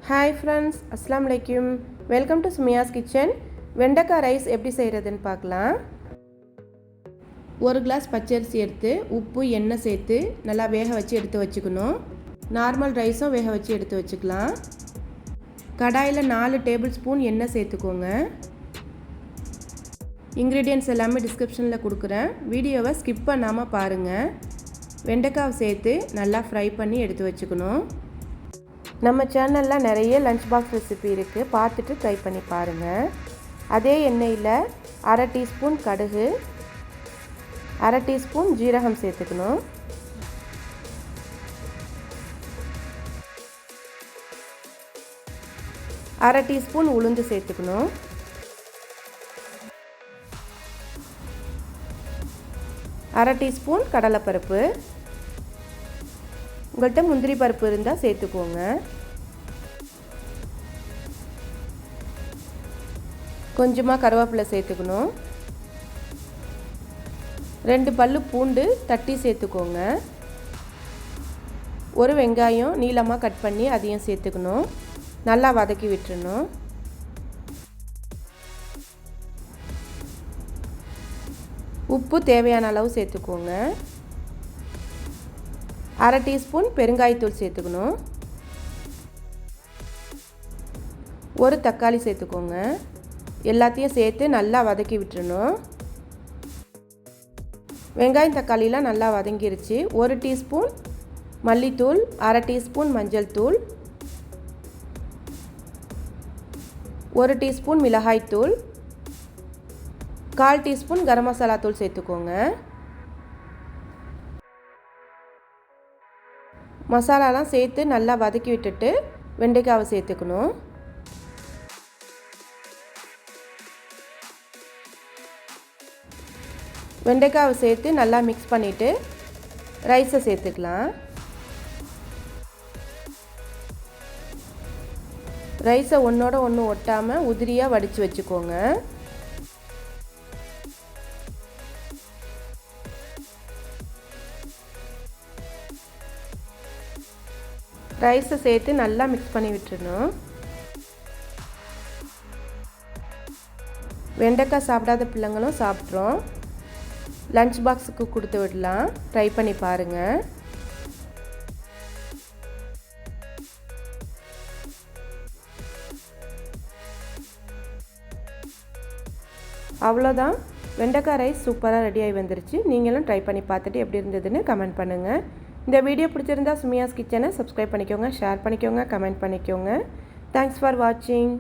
Hi friends, Assalamu alaikum. Welcome to Sumiya's kitchen. வெண்டைக்காய் rice எப்படி செய்கிறதுன்னு பார்க்கலாம். ஒரு கிளாஸ் பச்சரிசி எடுத்து உப்பு எண்ணெய் சேர்த்து நல்லா வேக வச்சு எடுத்து வச்சுக்கணும். நார்மல் ரைஸும் வேக வச்சு எடுத்து வச்சுக்கலாம். கடாயில் 4 டேபிள் ஸ்பூன் எண்ணெய் சேர்த்துக்கோங்க. இன்க்ரீடியன்ட்ஸ் எல்லாமே டிஸ்கிரிப்ஷனில் கொடுக்குறேன். வீடியோவை ஸ்கிப் பண்ணாமல் பாருங்கள். வெண்டைக்காவை சேர்த்து நல்லா ஃப்ரை பண்ணி எடுத்து வச்சுக்கணும். நம்ம சேனலில் நிறைய லஞ்ச் பாக்ஸ் ரெசிபி இருக்குது, பார்த்துட்டு ட்ரை பண்ணி பாருங்கள். அதே எண்ணெயில் 1/2 டீஸ்பூன் கடுகு, 1/2 டீஸ்பூன் ஜீரகம் சேர்த்துக்கணும். அரை டீஸ்பூன் உளுந்து சேர்த்துக்கணும். அரை டீஸ்பூன் கடலைப்பருப்பு. உங்கள்கிட்ட முந்திரி பருப்பு இருந்தால் சேர்த்துக்கோங்க. கொஞ்சமாக கருவேப்பிலை சேர்த்துக்கணும். 2 பல்லு பூண்டு தட்டி சேர்த்துக்கோங்க. ஒரு வெங்காயம் நீளமாக கட் பண்ணி அதையும் சேர்த்துக்கணும். நல்லா வதக்கி விட்டுறணும். உப்பு தேவையான அளவு சேர்த்துக்கோங்க. 1/2 டீஸ்பூன் பெருங்காயத்தூள் சேர்த்துக்கணும். ஒரு தக்காளி சேர்த்துக்கோங்க. எல்லாத்தையும் சேர்த்து நல்லா வதக்கி விட்டுறணும். வெங்காயம் தக்காளிலாம் நல்லா வதங்கிருச்சு. 1 டீஸ்பூன் மல்லித்தூள், 1/2 டீஸ்பூன் மஞ்சள் தூள், 1 டீஸ்பூன் மிளகாய்த்தூள், 1/4 டீஸ்பூன் கரம் மசாலா தூள் சேர்த்துக்கோங்க. மசாலாலாம் சேர்த்து நல்லா வதக்கி விட்டுட்டு வெண்டைக்காவை சேர்த்துக்கணும். வெண்டைக்காவை சேர்த்து நல்லா மிக்ஸ் பண்ணிவிட்டு ரைஸை சேர்த்துக்கலாம். ரைஸை ஒன்றோட ஒன்று ஒட்டாமல் உதிரியாக வடித்து வச்சுக்கோங்க. ரைஸை சேர்த்து நல்லா மிக்ஸ் பண்ணி விட்டுறணும். வெண்டைக்காய் சாப்பிடாத பிள்ளைங்களும் சாப்பிட்றோம். லஞ்ச் பாக்ஸுக்கு கொடுத்து விடலாம். ட்ரை பண்ணி பாருங்கள். அவ்வளோதான், வெண்டைக்காய் ரைஸ் சூப்பராக ரெடியாகி வந்துருச்சு. நீங்களும் ட்ரை பண்ணி பார்த்துட்டு எப்படி இருந்ததுன்னு கமெண்ட் பண்ணுங்கள். இந்த வீடியோ பிடிச்சிருந்தா சுமியாஸ் கிச்சனை சப்ஸ்கிரைப் பண்ணிக்கோங்க, ஷேர் பண்ணிக்கோங்க, கமெண்ட் பண்ணிக்கோங்க. தேங்க்ஸ் ஃபார் வாட்சிங்.